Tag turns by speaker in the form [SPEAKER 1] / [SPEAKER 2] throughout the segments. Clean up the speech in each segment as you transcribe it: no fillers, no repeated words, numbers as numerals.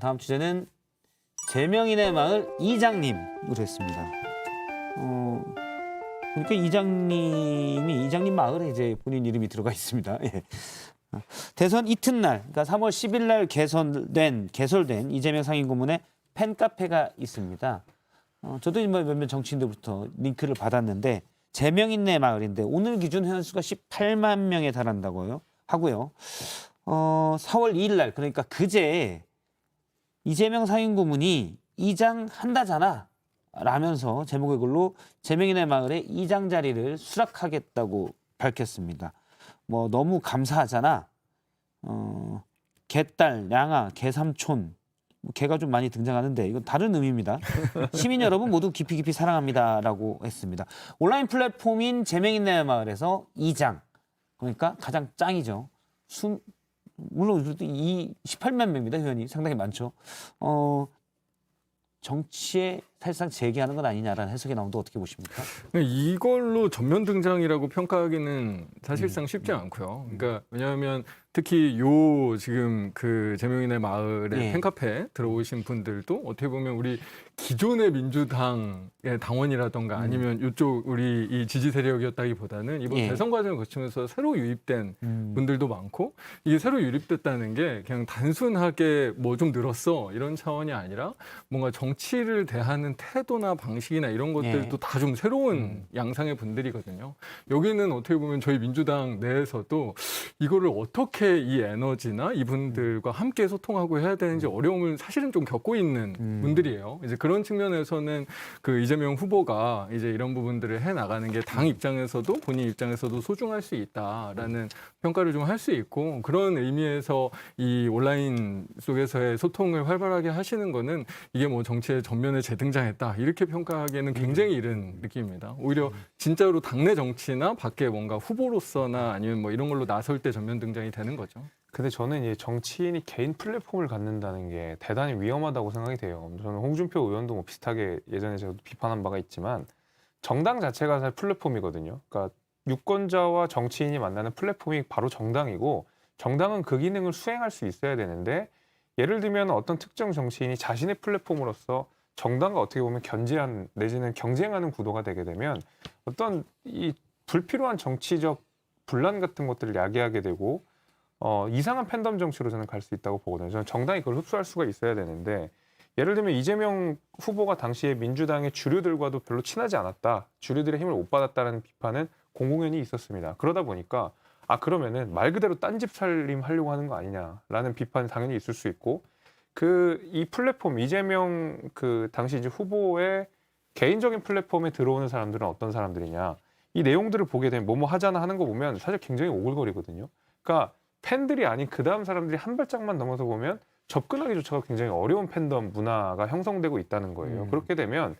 [SPEAKER 1] 다음 주제는 제명인의 마을 이장님으로 했습니다. 그러니까 이장님 마을에 이제 본인 이름이 들어가 있습니다. 예. 대선 이튿날, 그러니까 3월 10일 날 개설된 이재명 상임고문의 팬카페가 있습니다. 저도 몇몇 정치인들부터 링크를 받았는데 제명인의 마을인데 오늘 기준 회원수가 18만 명에 달한다고요 하고요. 4월 2일 날 그러니까 그제 이재명 상임고문이 이장 한다잖아 라면서 제목의 글로 제명인의 마을에 이장 자리를 수락하겠다고 밝혔습니다. 뭐 너무 감사하잖아. 개딸, 양아, 개삼촌, 개가 좀 많이 등장하는데 이건 다른 의미입니다. 시민 여러분 모두 깊이 깊이 사랑합니다라고 했습니다. 온라인 플랫폼인 제명인의 마을에서 이장, 그러니까 가장 짱이죠. 물론 그래도 이 18만 명입니다. 회원이 상당히 많죠. 정치에 사실상 재개하는 건 아니냐라는 해석이 나오는데 어떻게 보십니까?
[SPEAKER 2] 이걸로 전면 등장이라고 평가하기는 사실상 쉽지 않고요. 그러니까 왜냐하면 특히 지금 그 제명인의 마을의 팬카페 들어오신 분들도 어떻게 보면 우리 기존의 민주당의 당원이라던가 아니면 이쪽 우리 이 지지 세력이었다기보다는 이번 대선 과정을 거치면서 새로 유입된 분들도 많고 이게 새로 유입됐다는 게 그냥 단순하게 뭐 좀 늘었어 이런 차원이 아니라 뭔가 정치를 대하는 태도나 방식이나 이런 것들도 다 좀 새로운 양상의 분들이거든요. 여기는 어떻게 보면 저희 민주당 내에서도 이거를 어떻게 이 에너지나 이분들과 함께 소통하고 해야 되는지 어려움을 사실은 좀 겪고 있는 분들이에요. 이제 그런 측면에서는 그 이재명 후보가 이제 이런 부분들을 해 나가는 게 당 입장에서도 본인 입장에서도 소중할 수 있다라는 평가를 좀 할 수 있고 그런 의미에서 이 온라인 속에서의 소통을 활발하게 하시는 거는 이게 뭐 정치의 전면에 재등장했다 이렇게 평가하기에는 굉장히 이른 느낌입니다. 오히려 진짜로 당내 정치나 밖에 뭔가 후보로서나 아니면 뭐 이런 걸로 나설 때 전면 등장이 되는 거죠.
[SPEAKER 3] 근데 저는 이제 정치인이 개인 플랫폼을 갖는다는 게 대단히 위험하다고 생각이 돼요. 저는 홍준표 의원도 뭐 비슷하게 예전에 제가 비판한 바가 있지만 정당 자체가 사실 플랫폼이거든요. 그러니까 유권자와 정치인이 만나는 플랫폼이 바로 정당이고 정당은 그 기능을 수행할 수 있어야 되는데 예를 들면 어떤 특정 정치인이 자신의 플랫폼으로서 정당과 어떻게 보면 견제한 내지는 경쟁하는 구도가 되게 되면 어떤 이 불필요한 정치적 분란 같은 것들을 야기하게 되고 이상한 팬덤 정치로 저는 갈 수 있다고 보거든요. 저는 정당이 그걸 흡수할 수가 있어야 되는데 예를 들면 이재명 후보가 당시에 민주당의 주류들과도 별로 친하지 않았다. 주류들의 힘을 못 받았다는 비판은 공공연히 있었습니다. 그러다 보니까 그러면은 말 그대로 딴집 살림 하려고 하는 거 아니냐라는 비판이 당연히 있을 수 있고 이 플랫폼 이재명 그 당시 이제 후보의 개인적인 플랫폼에 들어오는 사람들은 어떤 사람들이냐 이 내용들을 보게 되면 뭐뭐 하잖아 하는 거 보면 사실 굉장히 오글거리거든요. 그러니까 팬들이 아닌 그 다음 사람들이 한 발짝만 넘어서 보면 접근하기조차가 굉장히 어려운 팬덤 문화가 형성되고 있다는 거예요. 그렇게 되면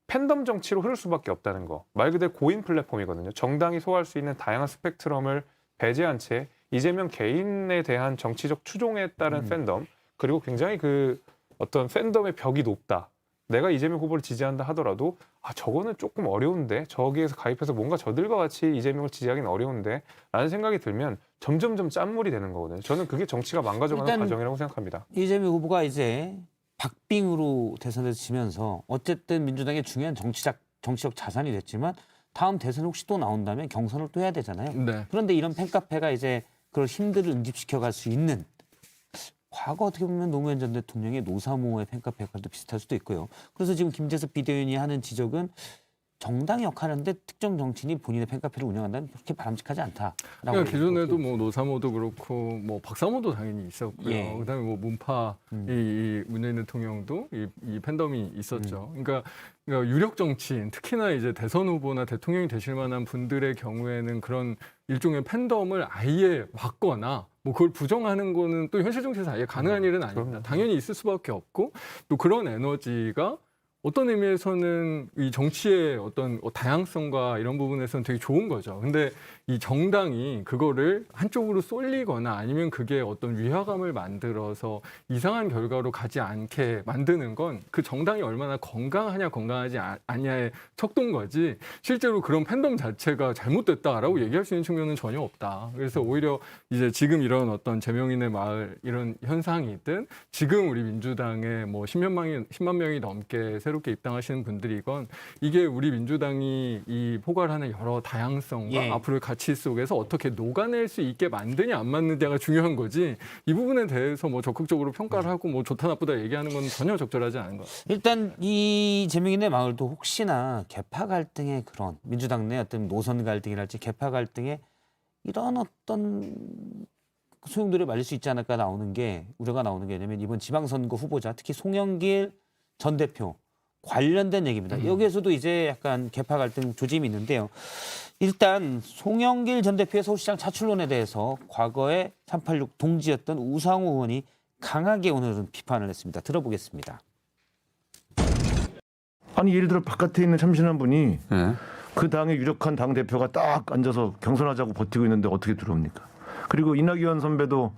[SPEAKER 3] 팬덤 정치로 흐를 수밖에 없다는 거. 말 그대로 고인 플랫폼이거든요. 정당이 소화할 수 있는 다양한 스펙트럼을 배제한 채 이재명 개인에 대한 정치적 추종에 따른 팬덤 그리고 굉장히 그 어떤 팬덤의 벽이 높다. 내가 이재명 후보를 지지한다 하더라도 저거는 조금 어려운데 저기에서 가입해서 뭔가 저들과 같이 이재명을 지지하기는 어려운데 라는 생각이 들면 점점점 짠물이 되는 거거든요. 저는 그게 정치가 망가져가는 과정이라고 생각합니다.
[SPEAKER 1] 이재명 후보가 이제 박빙으로 대선에서 지면서 어쨌든 민주당의 중요한 정치적 자산이 됐지만 다음 대선 혹시 또 나온다면 경선을 또 해야 되잖아요.
[SPEAKER 2] 네.
[SPEAKER 1] 그런데 이런 팬카페가 이제 그걸 힘들을 응집시켜 갈 수 있는 과거 어떻게 보면 노무현 전 대통령의 노사모의 팬카페 역할도 비슷할 수도 있고요. 그래서 지금 김재섭 비대위원이 하는 지적은 정당이 역할하는데 특정 정치인이 본인의 팬카페를 운영한다는 그렇게 바람직하지 않다라고.
[SPEAKER 2] 그러니까 기존에도 뭐 노사모도 그렇고 뭐 박사모도 당연히 있었고요. 그다음에 뭐 문파 이 문재인 대통령도 이 팬덤이 있었죠. 그러니까 유력 정치인 특히나 이제 대선 후보나 대통령이 되실 만한 분들의 경우에는 그런 일종의 팬덤을 아예 막거나 뭐 그걸 부정하는 거는 또 현실 정치에서 아예 가능한 일은 아닙니다. 당연히 있을 수밖에 없고 또 그런 에너지가 어떤 의미에서는 이 정치의 어떤 다양성과 이런 부분에서는 되게 좋은 거죠. 근데 이 정당이 그거를 한쪽으로 쏠리거나 아니면 그게 어떤 위화감을 만들어서 이상한 결과로 가지 않게 만드는 건 그 정당이 얼마나 건강하냐 건강하지 않냐의 척도인 거지 실제로 그런 팬덤 자체가 잘못됐다라고 얘기할 수 있는 측면은 전혀 없다. 그래서 오히려 이제 지금 이런 어떤 제명인의 마을 이런 현상이든 지금 우리 민주당에 뭐 10만 명이 넘게 새롭게 입당하시는 분들이건 이게 우리 민주당이 이 포괄하는 여러 다양성과
[SPEAKER 1] 예.
[SPEAKER 2] 앞으로의 가치 속에서 어떻게 녹아낼 수 있게 만드냐 안 만드냐가 중요한 거지 이 부분에 대해서 뭐 적극적으로 평가를 하고 뭐 좋다 나쁘다 얘기하는 건 전혀 적절하지 않은 것 같아요.
[SPEAKER 1] 일단 이 제명인의 마을도 혹시나 계파 갈등의 그런 민주당 내 어떤 노선 갈등이랄지 계파 갈등의 이런 어떤 소용돌이에 말릴 수 있지 않을까 나오는 게 우려가 나오는 게 왜냐면 이번 지방선거 후보자 특히 송영길 전 대표 관련된 얘기입니다. 여기에서도 이제 약간 계파 갈등 조짐이 있는데요. 일단 송영길 전 대표의 서울시장 차출론에 대해서 과거에 386 동지였던 우상호 의원이 강하게 오늘은 비판을 했습니다. 들어보겠습니다.
[SPEAKER 4] 아니 예를 들어 바깥에 있는 참신한 분이
[SPEAKER 5] 네.
[SPEAKER 4] 그 당의 유력한 당 대표가 딱 앉아서 경선하자고 버티고 있는데 어떻게 들어옵니까? 그리고 이낙연 선배도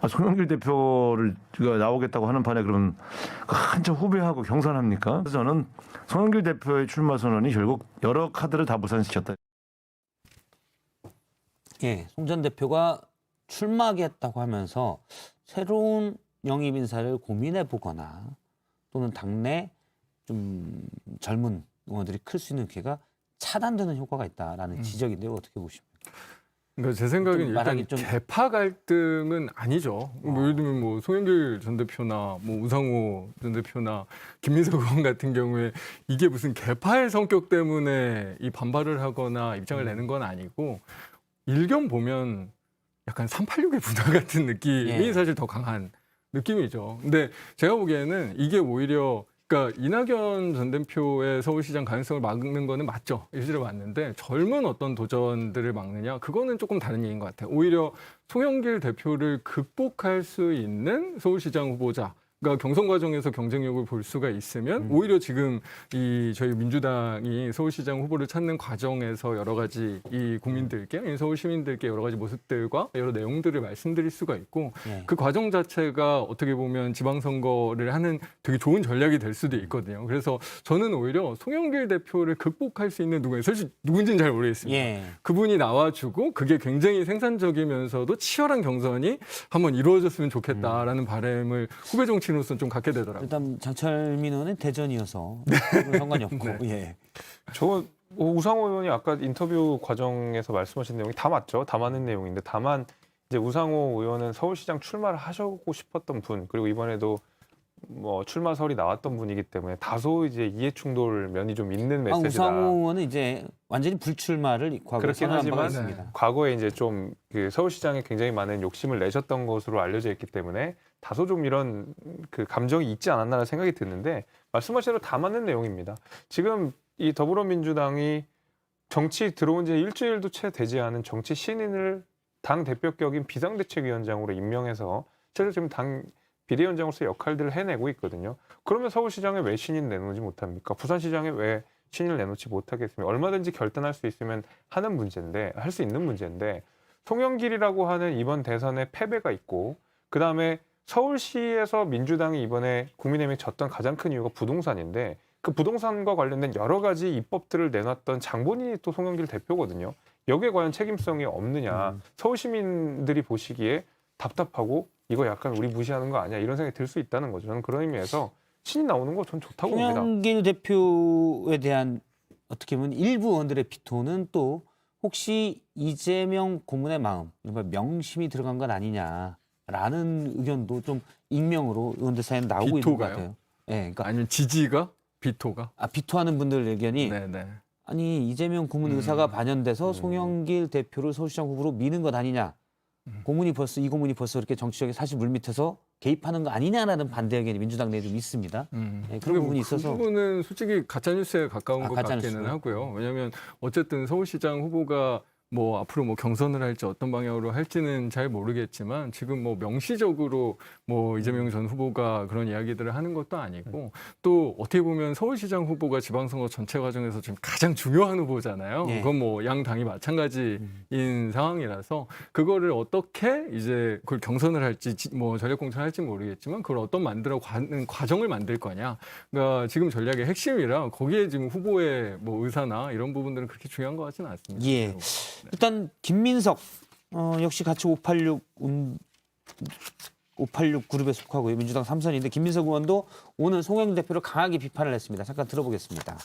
[SPEAKER 4] 송영길 대표를 나오겠다고 하는 판에 그러면 한참 후배하고 경선합니까? 그래서 저는 송영길 대표의 출마 선언이 결국 여러 카드를 다 무산시켰다.
[SPEAKER 1] 예, 송 전 대표가 출마하겠다고 하면서 새로운 영입 인사를 고민해 보거나 또는 당내 좀 젊은 의원들이 클 수 있는 기회가 차단되는 효과가 있다라는 지적인데요. 어떻게 보십니까?
[SPEAKER 2] 그러니까 제 생각엔
[SPEAKER 1] 좀
[SPEAKER 2] 일단
[SPEAKER 1] 말하기 좀-
[SPEAKER 2] 개파 갈등은 아니죠. 뭐 예를 들면 뭐 송영길 전 대표나 뭐 우상호 전 대표나 김민석 의원 같은 경우에 이게 무슨 개파의 성격 때문에 이 반발을 하거나 입장을 내는 건 아니고 일견 보면 약간 386의 분화 같은 느낌이
[SPEAKER 1] 예.
[SPEAKER 2] 사실 더 강한 느낌이죠. 근데 제가 보기에는 이게 오히려 그러니까 이낙연 전 대표의 서울시장 가능성을 막는 거는 맞죠. 일시로 맞는데 젊은 어떤 도전들을 막느냐 그거는 조금 다른 얘기인 것 같아요. 오히려 송영길 대표를 극복할 수 있는 서울시장 후보자 그러니까 경선 과정에서 경쟁력을 볼 수가 있으면 오히려 지금 이 저희 민주당이 서울시장 후보를 찾는 과정에서 여러 가지 이 국민들께 서울 시민들께 여러 가지 모습들과 여러 내용들을 말씀드릴 수가 있고
[SPEAKER 1] 예.
[SPEAKER 2] 그 과정 자체가 어떻게 보면 지방선거를 하는 되게 좋은 전략이 될 수도 있거든요. 그래서 저는 오히려 송영길 대표를 극복할 수 있는 누구예요? 사실 누군지는 잘 모르겠습니다.
[SPEAKER 1] 예.
[SPEAKER 2] 그분이 나와주고 그게 굉장히 생산적이면서도 치열한 경선이 한번 이루어졌으면 좋겠다라는 바람을 후배 정치인으로서는 좀 갖게 되더라고요.
[SPEAKER 1] 일단 장철민 의원은 대전이어서 상관이 없고 예.
[SPEAKER 3] 저 우상호 의원이 아까 인터뷰 과정에서 말씀하신 내용이 다 맞죠. 다 맞는 내용인데 다만 이제 우상호 의원은 서울시장 출마를 하시고 싶었던 분 그리고 이번에도 뭐 출마설이 나왔던 분이기 때문에 다소 이제 이해 충돌 면이 좀 있는 메시지다.
[SPEAKER 1] 우상호 의원은 이제 완전히 불출마를 과거에
[SPEAKER 3] 그렇긴
[SPEAKER 1] 선언한 바가
[SPEAKER 3] 하지만
[SPEAKER 1] 있습니다.
[SPEAKER 3] 과거에 이제 좀 그 서울시장에 굉장히 많은 욕심을 내셨던 것으로 알려져 있기 때문에 다소 좀 이런 그 감정이 있지 않았나라는 생각이 드는데 말씀하신 대로 다 맞는 내용입니다. 지금 이 더불어민주당이 정치 들어온 지 일주일도 채 되지 않은 정치 신인을 당 대표격인 비상대책위원장으로 임명해서 실제로 지금 당 비대위원장으로서 역할들을 해내고 있거든요. 그러면 서울시장에 왜 신인 내놓지 못합니까? 부산시장에 왜 신인을 내놓지 못하겠습니까? 얼마든지 결단할 수 있으면 하는 문제인데 할 수 있는 문제인데 송영길이라고 하는 이번 대선에 패배가 있고 그다음에 서울시에서 민주당이 이번에 국민의힘에 졌던 가장 큰 이유가 부동산인데 그 부동산과 관련된 여러 가지 입법들을 내놨던 장본인이 또 송영길 대표거든요. 여기에 과연 책임성이 없느냐. 서울 시민들이 보시기에 답답하고 이거 약간 우리 무시하는 거 아니야 이런 생각이 들 수 있다는 거죠. 저는 그런 의미에서 신이 나오는 거 전 좋다고 봅니다.
[SPEAKER 1] 송영길 대표에 대한 어떻게 보면 일부 의원들의 비토는 또 혹시 이재명 고문의 마음, 이른바 명심이 들어간 건 아니냐라는 의견도 좀 익명으로 의원들 사이에 나오고 있는 것
[SPEAKER 2] 비토가요?
[SPEAKER 1] 같아요. 예, 그러니까
[SPEAKER 2] 아니면 지지가 비토가?
[SPEAKER 1] 비토하는 분들 의견이
[SPEAKER 2] 네네.
[SPEAKER 1] 아니 이재명 고문 의사가 반영돼서 송영길 대표를 서울시장 후보로 미는 것 아니냐. 고문이 벌써 이 고문이 벌써 그렇게 정치적인 사실 물밑에서 개입하는 거 아니냐라는 반대 의견이 민주당 내에 좀 있습니다. 예, 그런 부분이 있어서
[SPEAKER 2] 그 부분은 솔직히 가짜 뉴스에 가까운 것
[SPEAKER 1] 가짜
[SPEAKER 2] 같기는
[SPEAKER 1] 뉴스.
[SPEAKER 2] 하고요. 왜냐하면 어쨌든 서울시장 후보가 뭐 앞으로 뭐 경선을 할지 어떤 방향으로 할지는 잘 모르겠지만 지금 뭐 명시적으로 뭐 이재명 전 후보가 그런 이야기들을 하는 것도 아니고 또 어떻게 보면 서울시장 후보가 지방선거 전체 과정에서 지금 가장 중요한 후보잖아요.
[SPEAKER 1] 예.
[SPEAKER 2] 그건 뭐 양 당이 마찬가지인 상황이라서 그거를 어떻게 이제 그걸 경선을 할지 뭐 전략 공천을 할지 모르겠지만 그걸 어떤 가는 과정을 만들 거냐. 그러니까 지금 전략의 핵심이라 거기에 지금 후보의 뭐 의사나 이런 부분들은 그렇게 중요한 것 같지는 않습니다.
[SPEAKER 1] 예. 일단 김민석 역시 같이 586 그룹에 속하고요. 민주당 3선인데 김민석 의원도 오늘 송영길 대표를 강하게 비판을 했습니다. 잠깐 들어보겠습니다.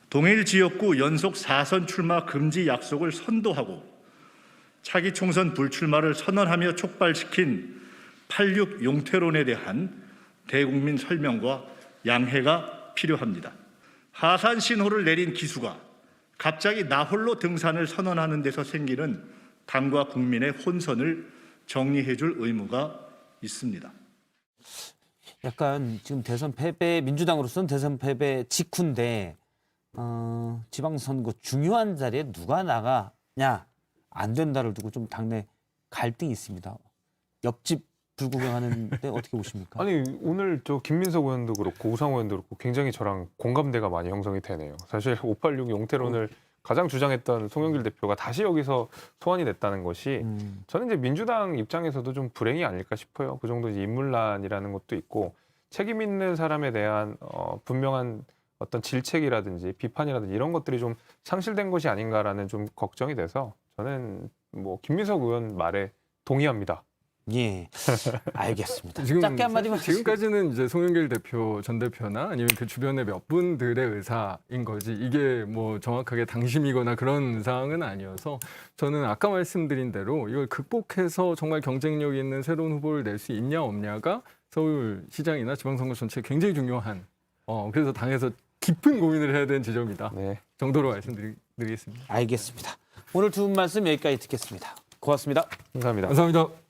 [SPEAKER 5] 동일 지역구 연속 4선 출마 금지 약속을 선도하고 차기 총선 불출마를 선언하며 촉발시킨 86 용태론에 대한 대국민 설명과 양해가 필요합니다. 하산 신호를 내린 기수가 갑자기 나홀로 등산을 선언하는 데서 생기는 당과 국민의 혼선을 정리해 줄 의무가 있습니다.
[SPEAKER 1] 약간 지금 대선 패배, 민주당으로서는 대선 패배 직후인데 지방선거 중요한 자리에 누가 나가냐 안 된다를 두고 좀 당내 갈등이 있습니다. 옆집 불구경하는데 어떻게 보십니까?
[SPEAKER 3] 아니 오늘 저 김민석 의원도 그렇고 우상호 의원도 그렇고 굉장히 저랑 공감대가 많이 형성이 되네요. 사실 586 용태론을 가장 주장했던 송영길 대표가 다시 여기서 소환이 됐다는 것이 저는 이제 민주당 입장에서도 좀 불행이 아닐까 싶어요. 그 정도 이제 인물난이라는 것도 있고 책임 있는 사람에 대한 분명한 어떤 질책이라든지 비판이라든지 이런 것들이 좀 상실된 것이 아닌가라는 좀 걱정이 돼서 저는 뭐 김민석 의원 말에 동의합니다.
[SPEAKER 1] 예, 알겠습니다.
[SPEAKER 2] 지금
[SPEAKER 1] 짧게 한마디만
[SPEAKER 2] 지금까지는 이제 송영길 대표 전 대표나 아니면 그 주변의 몇 분들의 의사인 거지 이게 뭐 정확하게 당심이거나 그런 사항은 아니어서 저는 아까 말씀드린 대로 이걸 극복해서 정말 경쟁력 있는 새로운 후보를 낼 수 있냐 없냐가 서울시장이나 지방선거 전체에 굉장히 중요한 그래서 당에서 깊은 고민을 해야 되는 지점이다
[SPEAKER 3] 네.
[SPEAKER 2] 정도로 말씀드리겠습니다.
[SPEAKER 1] 알겠습니다. 오늘 두 분 말씀 여기까지 듣겠습니다. 고맙습니다.
[SPEAKER 3] 감사합니다.
[SPEAKER 2] 감사합니다.